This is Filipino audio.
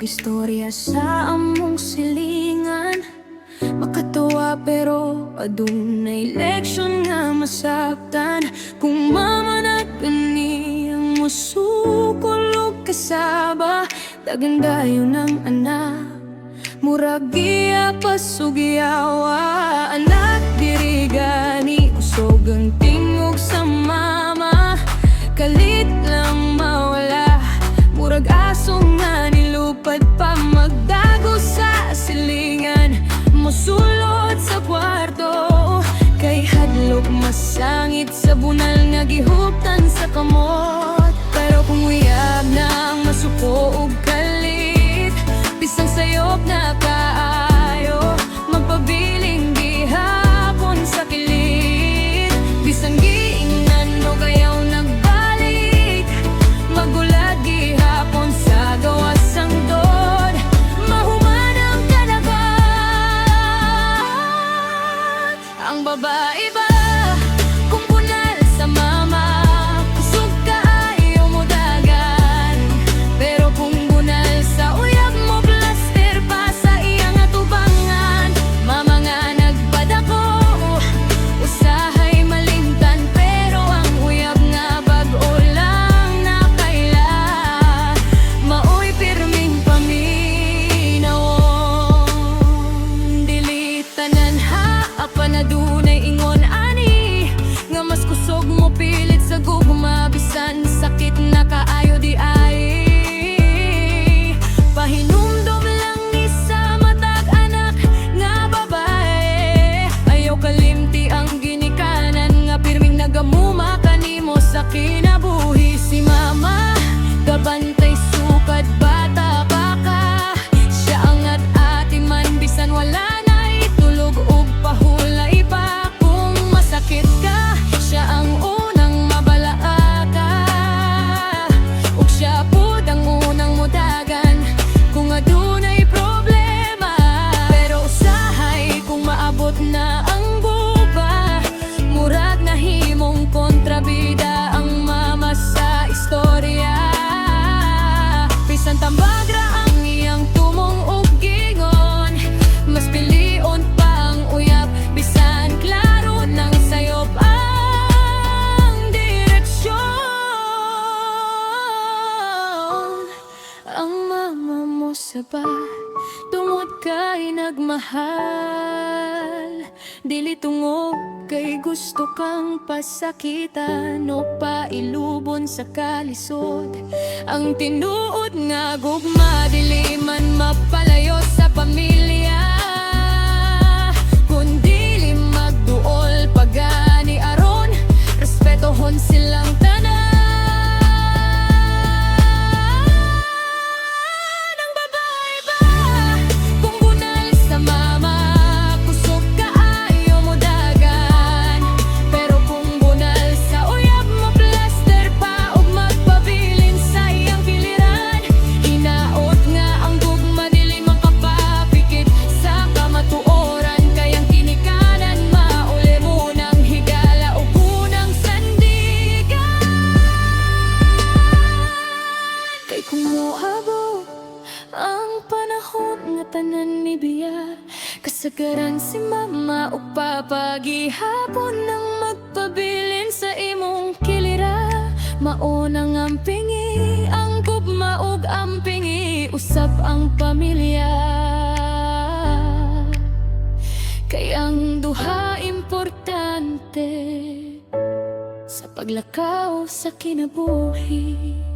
istorya sa among silingan. Makatuwa pero adunay leksyon nga masaktan. Kung mamanag gani ang musukol o kasaba, dagandayon ng anak murag giya pasugiyawa. Anak diri gani kusog ang tingog sa mama, kalit lang mawala, murag aso nga nilupad pa magdago sa silingan. Mosulod sa kwarto kay hadlok masangit sa bunal nga gihuptan sa kamot. Pero kung uyab na ang masuko ug kalit, bisang sayop na kaayo, magpabiling gihapon sa kilit. Bisang giingnan o kayaw nagbalik, magulat gihapon sa gawas sang dod. Mahuman ang kanagat. Ang babae ba kung bunal sa mama, kusog kaayo mo dagan. Pero kung bunal sa uyab mo, plaster pa sa iyang atubangan. Mama nga nagpadako, usahay malimtan, pero ang uyab nga bag-o lang nakaila. Maoy pirming paminawon, dili tanan ha apa na dunay ingon ani, nga mas kusog mo pilit sa gugma. Bisan sakit na kaayo di ay pahinumdom lang ni sa matag anak nga babae. Ayaw kalimti ang ginikanan, nga pirming nagamuma kanimo sa kinabuhi. Si mama gabantay sukad bata pa ka, siya angat ati man bisan wala na itulog ug pahulay pa. Kung masakit ka, siya ang unang mabalaaka, ug siya pud ang unang mudagan kung adunay problema. Pero usahay kung maabot na ang buba, murag nahimong kontrabida ang mama sa istorya. Bisan tambag ra ang iyang tumong ug gingon, mas pilion pa ang uyab. Bisan klaro nang sayop ang direksyon. Ang mama mo sabat tungod kay nagmahal, dili tungod kay gusto kang pasakitan o pailubon sa kalisod. Ang tinuod nga gugma, dili man mapalayo sa pamilya, kundi magduol pagani aron respetohon silang tanan. Ang babae ba kung bunal sa mama, kusog kaayo mo dagan. Pero kung bunal sa uyab mo, plaster pa ug magpabilin sa iyang kiliran. Hinaot nga ang gugma, dili makapapikit sa kamatuoran. Kayang kinikanan mauli mo ng higala ug unang sandigan. Kay kung moabot ang panahon nga tanan ni biya, kasagaran si mama ug papa gihapon nang magpabilin sa imong kilira. Maunang ampingi ang gugma ug ampingi usab ang pamilya. Kay ang duha importante sa paglakaw sa kinabuhi.